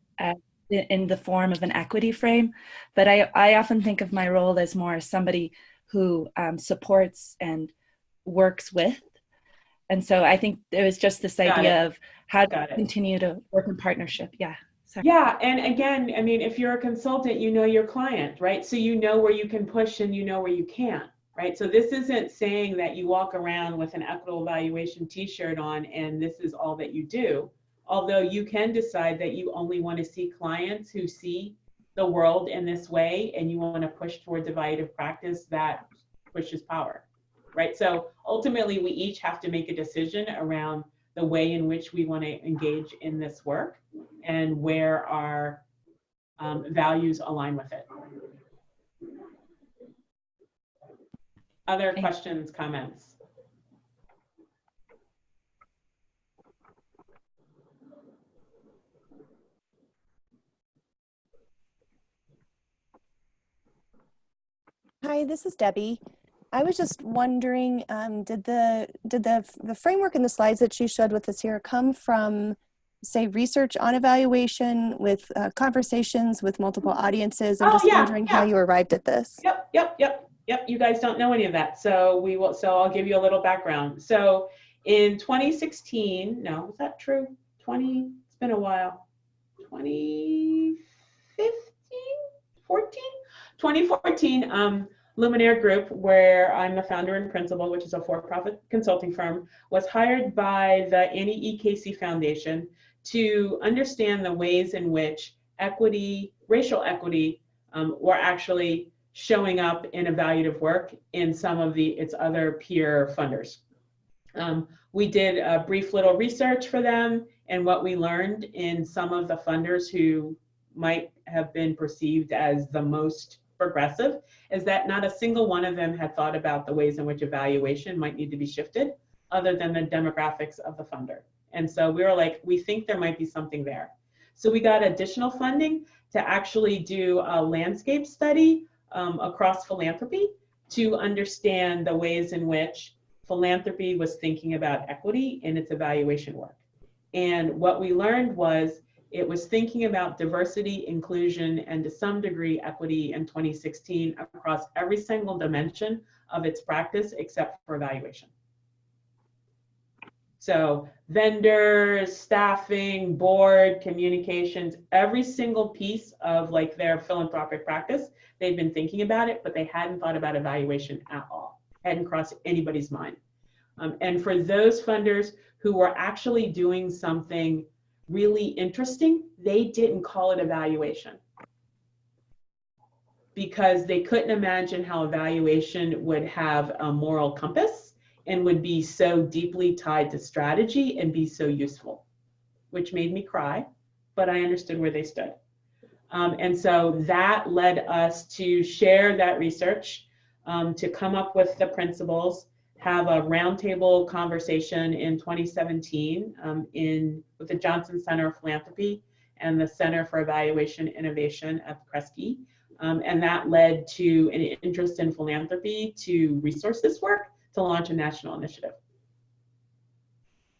S4: in the form of an equity frame. But I often think of my role as more somebody who supports and works with. And so I think there was just this idea of how to continue to work in partnership. Yeah. Sorry.
S1: Yeah, and again, I mean, if you're a consultant, you know your client, right? So you know where you can push and you know where you can't, right? So this isn't saying that you walk around with an equitable evaluation t-shirt on and this is all that you do. Although you can decide that you only want to see clients who see the world in this way and you want to push towards evaluative practice that pushes power, right? So ultimately, we each have to make a decision around the way in which we want to engage in this work and where our values align with it. Other questions, comments?
S5: Hi, this is Debbie. I was just wondering, did the framework in the slides that you showed with us here come from, say, research on evaluation with conversations with multiple audiences? I'm just wondering how you arrived at this.
S1: Yep. You guys don't know any of that, so we will. So I'll give you a little background. So in 2016, no, is that true? It's been a while. 2015, 2014. Luminaire Group, where I'm the founder and principal, which is a for-profit consulting firm, was hired by the Annie E. Casey Foundation to understand the ways in which equity, racial equity, were actually showing up in evaluative work in some of its other peer funders. We did a brief little research for them, and what we learned in some of the funders who might have been perceived as the most progressive is that not a single one of them had thought about the ways in which evaluation might need to be shifted other than the demographics of the funder. And so we were like, we think there might be something there. So we got additional funding to actually do a landscape study across philanthropy to understand the ways in which philanthropy was thinking about equity in its evaluation work. And what we learned was it was thinking about diversity, inclusion, and to some degree equity in 2016 across every single dimension of its practice except for evaluation. So vendors, staffing, board, communications, every single piece of like their philanthropic practice, they've been thinking about it, but they hadn't thought about evaluation at all. Hadn't crossed anybody's mind. And for those funders who were actually doing something really interesting, they didn't call it evaluation because they couldn't imagine how evaluation would have a moral compass and would be so deeply tied to strategy and be so useful, which made me cry, but I understood where they stood. And so that led us to share that research, to come up with the principles, have a roundtable conversation in 2017 with the Johnson Center of Philanthropy and the Center for Evaluation Innovation at Kresge. And that led to an interest in philanthropy to resource this work to launch a national initiative.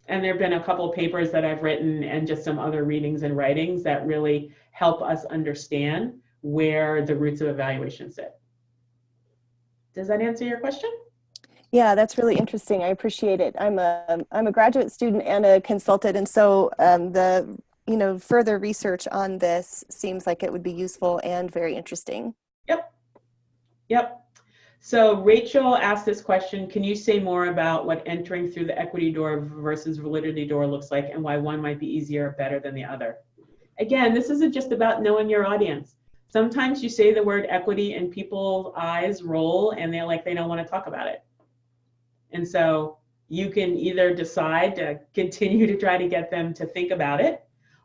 S1: And there have been a couple of papers that I've written and just some other readings and writings that really help us understand where the roots of evaluation sit. Does that answer your question?
S5: Yeah, that's really interesting. I appreciate it. I'm a graduate student and a consultant, and so the further research on this seems like it would be useful and very interesting.
S1: Yep. So Rachel asked this question, can you say more about what entering through the equity door versus validity door looks like and why one might be easier or better than the other? Again, this isn't just about knowing your audience. Sometimes you say the word equity and people's eyes roll and they're like, they don't want to talk about it. And so You can either decide to continue to try to get them to think about it,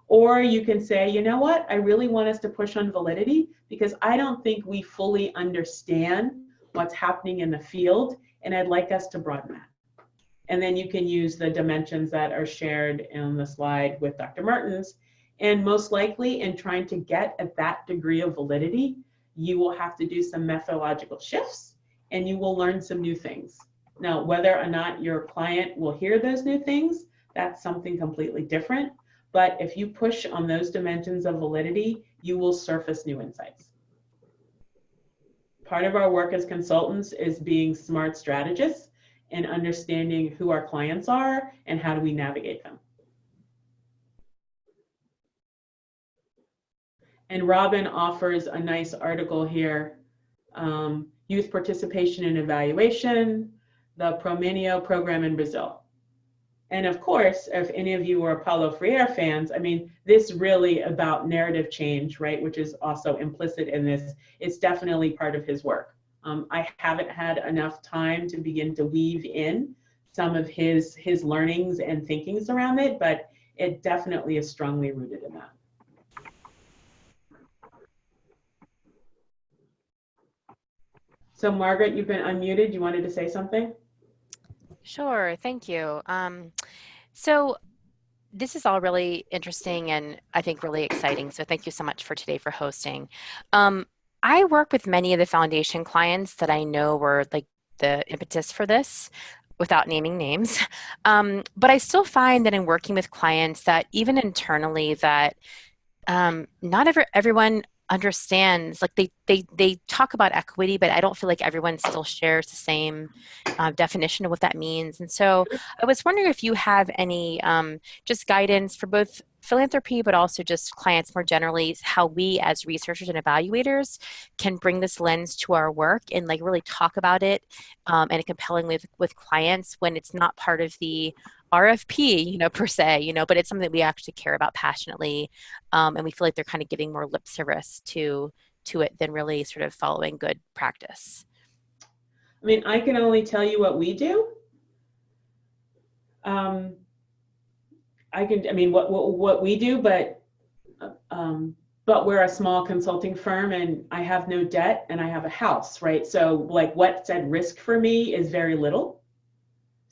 S1: or you can say, you know what, I really want us to push on validity because I don't think we fully understand what's happening in the field, and I'd like us to broaden that. And then you can use the dimensions that are shared in the slide with Dr. Mertens. And most likely in trying to get at that degree of validity, you will have to do some methodological shifts and you will learn some new things. Now, whether or not your client will hear those new things, that's something completely different. But if you push on those dimensions of validity, you will surface new insights. Part of our work as consultants is being smart strategists and understanding who our clients are and how do we navigate them. And Robin offers a nice article here, Youth Participation in Evaluation, the Promenio program in Brazil. And of course, if any of you are Paulo Freire fans, I mean, this really about narrative change, right, which is also implicit in this, it's definitely part of his work. I haven't had enough time to begin to weave in some of his learnings and thinkings around it, but it definitely is strongly rooted in that. So Margaret, you've been unmuted. You wanted to say something?
S6: Sure, thank you. So this is all really interesting and I think really exciting. So thank you so much for today for hosting. I work with many of the foundation clients that I know were like the impetus for this, without naming names. But I still find that in working with clients that even internally that not everyone understands, like they talk about equity, but I don't feel like everyone still shares the same definition of what that means. And so I was wondering if you have any just guidance for both philanthropy, but also just clients more generally, how we as researchers and evaluators can bring this lens to our work and like really talk about it in a compelling way with clients when it's not part of the RFP, per se, but it's something that we actually care about passionately. And we feel like they're kind of giving more lip service to it than really sort of following good practice.
S1: I mean, I can only tell you what we do. What we do, but we're a small consulting firm and I have no debt and I have a house, right? So like what's at risk for me is very little.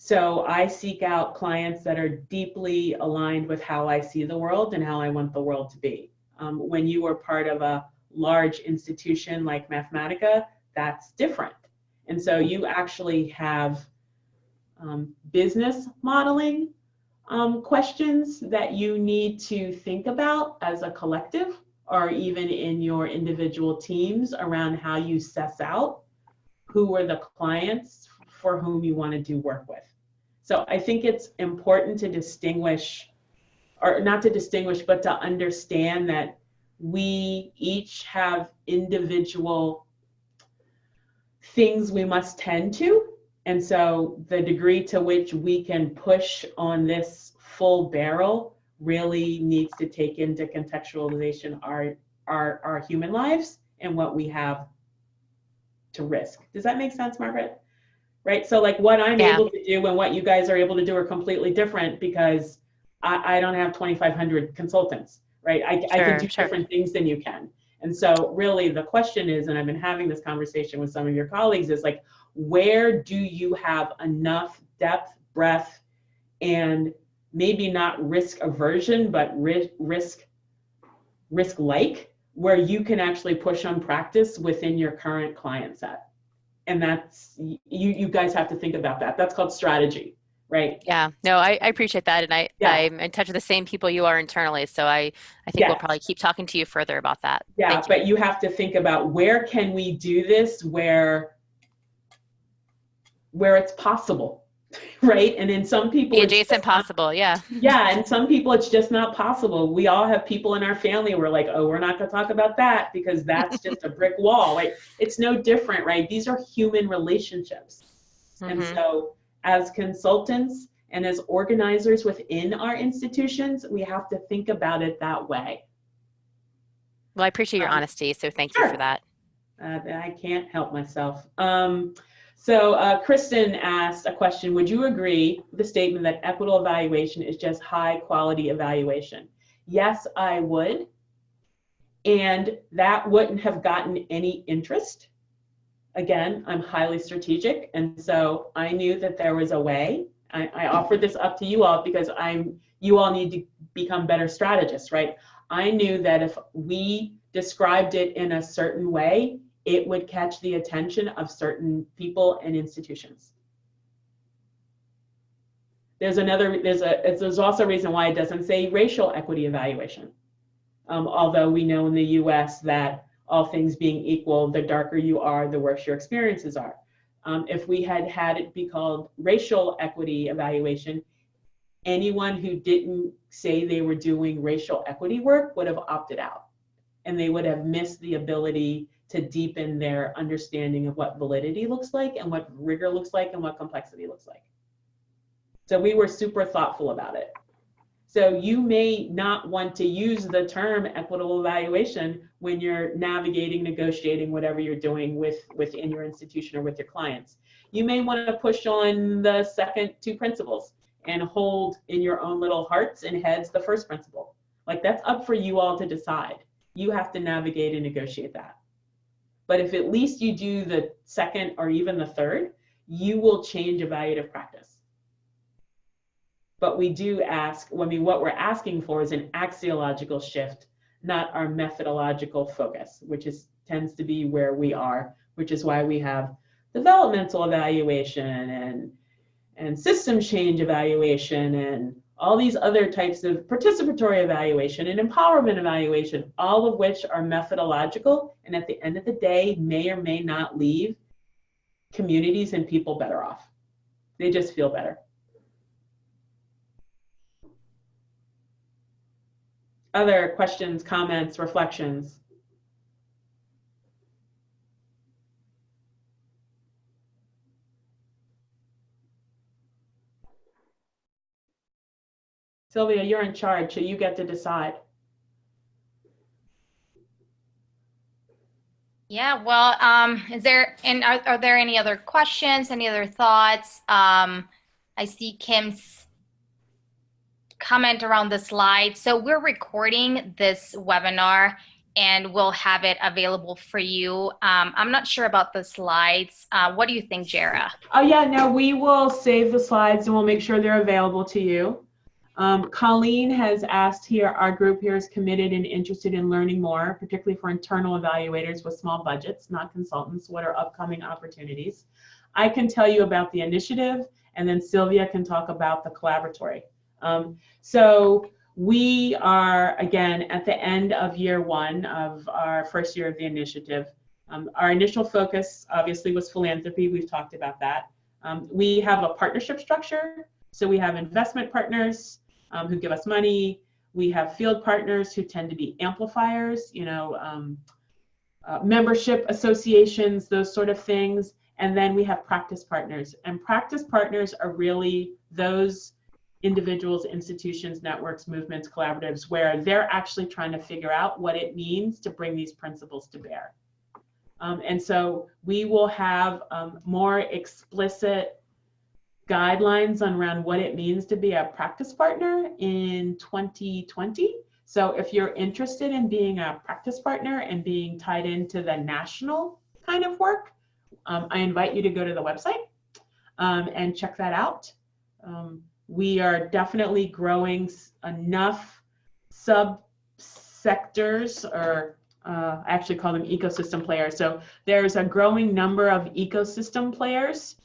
S1: So I seek out clients that are deeply aligned with how I see the world and how I want the world to be. When you are part of a large institution like Mathematica, that's different. And so you actually have business modeling questions that you need to think about as a collective or even in your individual teams around how you suss out who are the clients for whom you want to do work with. So I think it's important to distinguish, or not to distinguish, but to understand that we each have individual things we must tend to. And so the degree to which we can push on this full barrel really needs to take into contextualization our human lives and what we have to risk. Does that make sense, Margaret? Right? So like what I'm able to do and what you guys are able to do are completely different because I don't have 2,500 consultants, right? I can do different things than you can. And so really the question is, and I've been having this conversation with some of your colleagues, is like, where do you have enough depth, breadth, and maybe not risk aversion, but risk-like, where you can actually push on practice within your current client set? And that's, you guys have to think about that. That's called strategy, right?
S6: Yeah, no, I appreciate that. And I'm in touch with the same people you are internally. So I think we'll probably keep talking to you further about that.
S1: Yeah, but you have to think about where can we do this where it's possible, right? And in some people,
S6: the adjacent possible, yeah.
S1: Yeah, and some people it's just not possible. We all have people in our family who are like, oh, we're not gonna talk about that because that's just a brick wall, right? It's no different, right? These are human relationships. And so as consultants and as organizers within our institutions, we have to think about it that way.
S6: Well, I appreciate your honesty, so thank you for that.
S1: I can't help myself. So Kristen asked a question, would you agree with the statement that equitable evaluation is just high quality evaluation? Yes, I would. And that wouldn't have gotten any interest. Again, I'm highly strategic. And so I knew that there was a way. I offered this up to you all because you all need to become better strategists, right? I knew that if we described it in a certain way, it would catch the attention of certain people and institutions. There's also a reason why it doesn't say racial equity evaluation. Although we know in the US that all things being equal, the darker you are, the worse your experiences are. If we had had it be called racial equity evaluation, anyone who didn't say they were doing racial equity work would have opted out, and they would have missed the ability to deepen their understanding of what validity looks like and what rigor looks like and what complexity looks like. So we were super thoughtful about it. So you may not want to use the term equitable evaluation when you're navigating, negotiating, whatever you're doing within your institution or with your clients. You may want to push on the second two principles and hold in your own little hearts and heads the first principle. Like, that's up for you all to decide. You have to navigate and negotiate that. But if at least you do the second or even the third, you will change evaluative practice. But we do ask, what we're asking for is an axiological shift, not our methodological focus, which tends to be where we are, which is why we have developmental evaluation and system change evaluation and all these other types of participatory evaluation and empowerment evaluation, all of which are methodological and at the end of the day may or may not leave communities and people better off. They just feel better. Other questions, comments, reflections? Sylvia, you're in charge, so you get to decide.
S3: Yeah, well, are there any other questions, any other thoughts? I see Kim's comment around the slide. So we're recording this webinar and we'll have it available for you. I'm not sure about the slides. What do you think, Jara?
S1: Oh yeah, no, we will save the slides and we'll make sure they're available to you. Colleen has asked here, our group here is committed and interested in learning more, particularly for internal evaluators with small budgets, not consultants. What are upcoming opportunities? I can tell you about the initiative, and then Sylvia can talk about the Collaboratory. So we are, again, at the end of year one of our first year of the initiative. Our initial focus, obviously, was philanthropy. We've talked about that. We have a partnership structure. So we have investment partners who give us money. We have field partners who tend to be amplifiers, membership associations, those sort of things. And then we have practice partners. And practice partners are really those individuals, institutions, networks, movements, collaboratives, where they're actually trying to figure out what it means to bring these principles to bear. And so we will have more explicit guidelines around what it means to be a practice partner in 2020. So if you're interested in being a practice partner and being tied into the national kind of work, I invite you to go to the website and check that out. We are definitely growing enough sub-sectors, or I actually call them ecosystem players. So there's a growing number of ecosystem players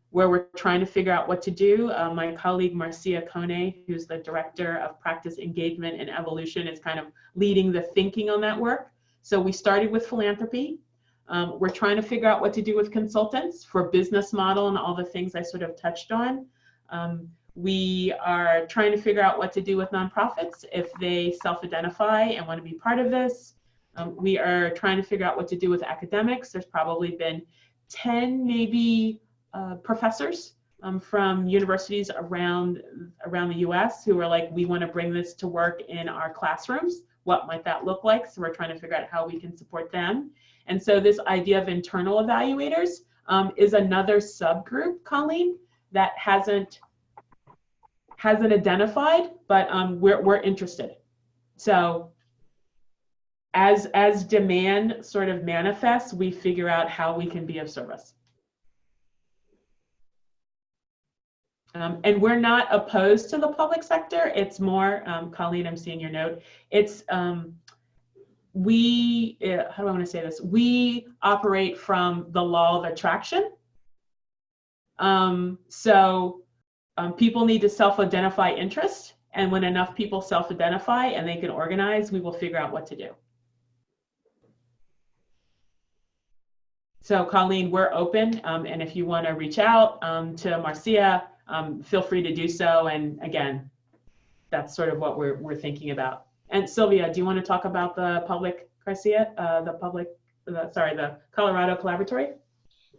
S1: where we're trying to figure out what to do. My colleague Marcia Kone, who's the Director of Practice Engagement and Evolution, is kind of leading the thinking on that work. So we started with philanthropy. We're trying to figure out what to do with consultants for business model and all the things I sort of touched on. We are trying to figure out what to do with nonprofits if they self-identify and want to be part of this. We are trying to figure out what to do with academics. There's probably been 10 maybe professors from universities around the US who are like, we want to bring this to work in our classrooms. What might that look like? So we're trying to figure out how we can support them. And so this idea of internal evaluators, is another subgroup, Colleen, that hasn't identified, but we're interested. So as demand sort of manifests, we figure out how we can be of service. And we're not opposed to the public sector. It's more, Colleen, I'm seeing your note. It's, how do I want to say this? We operate from the law of attraction. People need to self-identify interest. And when enough people self-identify and they can organize, we will figure out what to do. So Colleen, we're open. And if you want to reach out to Marcia, feel free to do so. And again, that's sort of what we're thinking about. And Sylvia, do you want to talk about the public, Garcia, the Colorado Collaboratory?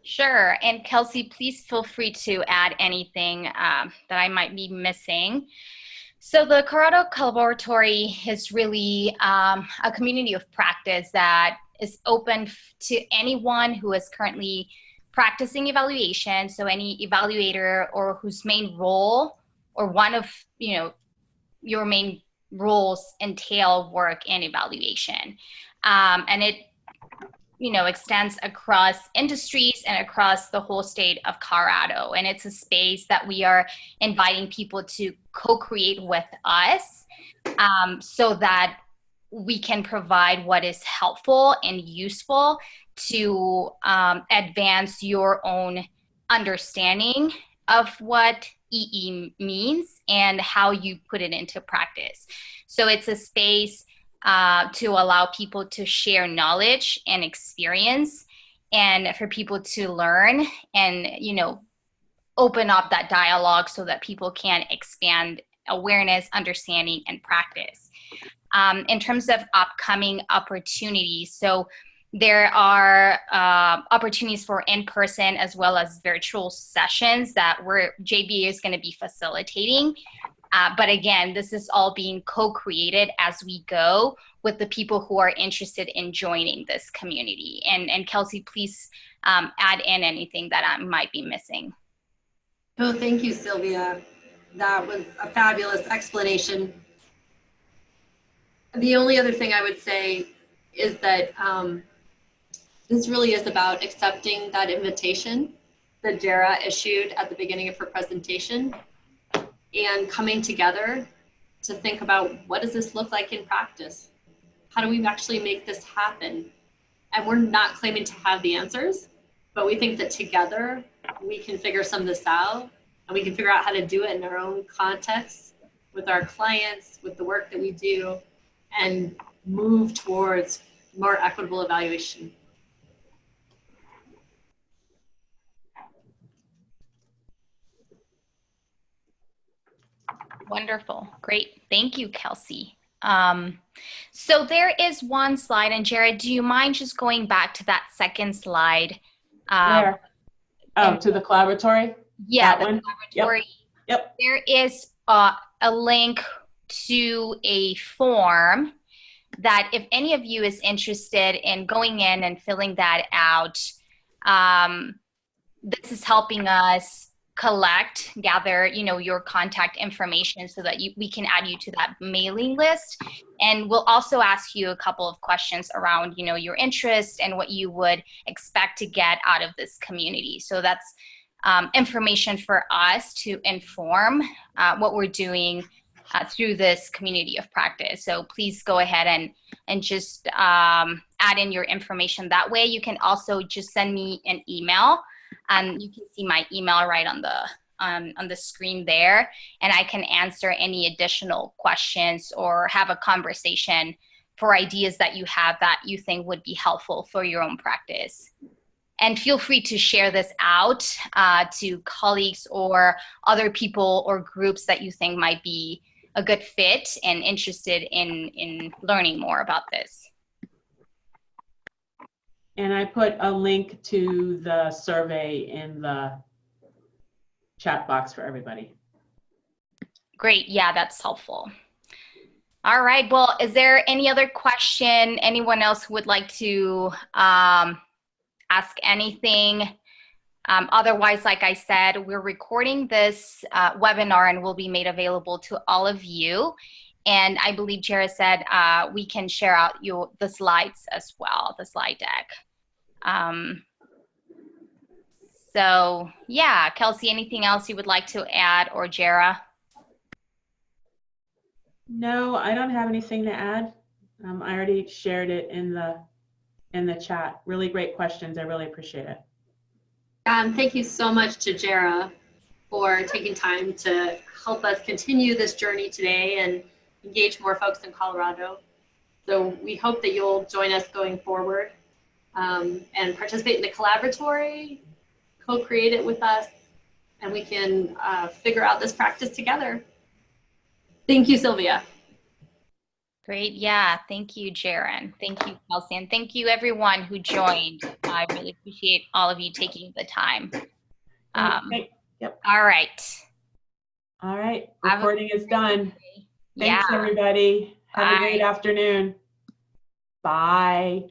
S3: Sure. And Kelsey, please feel free to add anything that I might be missing. So the Colorado Collaboratory is really a community of practice that is open to anyone who is currently practicing evaluation. So any evaluator or whose main role or one of your main roles entail work in evaluation. And it extends across industries and across the whole state of Colorado. And it's a space that we are inviting people to co-create with us so that we can provide what is helpful and useful to advance your own understanding of what EE means and how you put it into practice. So it's a space to allow people to share knowledge and experience, and for people to learn and open up that dialogue so that people can expand awareness, understanding, and practice. In terms of upcoming opportunities, so there are opportunities for in-person as well as virtual sessions that JBA is going to be facilitating. But again, this is all being co-created as we go with the people who are interested in joining this community. And Kelsey, please add in anything that I might be missing.
S7: Oh, thank you, Sylvia. That was a fabulous explanation. The only other thing I would say is that this really is about accepting that invitation that Jara issued at the beginning of her presentation and coming together to think about, what does this look like in practice? How do we actually make this happen? And we're not claiming to have the answers, but we think that together we can figure some of this out, and we can figure out how to do it in our own context with our clients, with the work that we do, and move towards more equitable evaluation.
S3: Wonderful. Great. Thank you, Kelsey. So there is one slide, and Jared, do you mind just going back to that second slide?
S1: Where? Oh, to the collaboratory?
S3: Yeah,
S1: that one?
S3: Collaboratory.
S1: Yep.
S3: There is a link to a form that if any of you is interested in going in and filling that out, this is helping us gather, your contact information so that we can add you to that mailing list. And we'll also ask you a couple of questions around, your interest and what you would expect to get out of this community. So that's information for us to inform what we're doing through this community of practice. So please go ahead and just add in your information that way. You can also just send me an email. You can see my email right on the screen there, and I can answer any additional questions or have a conversation for ideas that you have that you think would be helpful for your own practice. And feel free to share this out to colleagues or other people or groups that you think might be a good fit and interested in learning more about this.
S1: And I put a link to the survey in the chat box for everybody.
S3: Great, yeah, that's helpful. All right, well, is there any other question? Anyone else who would like to ask anything Otherwise, like I said, we're recording this webinar and will be made available to all of you. And I believe Jara said we can share out the slides as well, the slide deck. So yeah, Kelsey, anything else you would like to add, or Jara?
S1: No, I don't have anything to add. I already shared it in the chat. Really great questions. I really appreciate it.
S7: Thank you so much to Jara for taking time to help us continue this journey today and engage more folks in Colorado. So we hope that you'll join us going forward and participate in the Collaboratory, co-create it with us, and we can figure out this practice together. Thank you, Sylvia.
S3: Great. Yeah. Thank you, Jaren. Thank you, Kelsey. And thank you, everyone who joined. I really appreciate all of you taking the time.
S1: Yep.
S3: All right.
S1: All right. Recording is done.
S3: Yeah.
S1: Thanks, everybody. Have
S3: Bye.
S1: a great afternoon. Bye.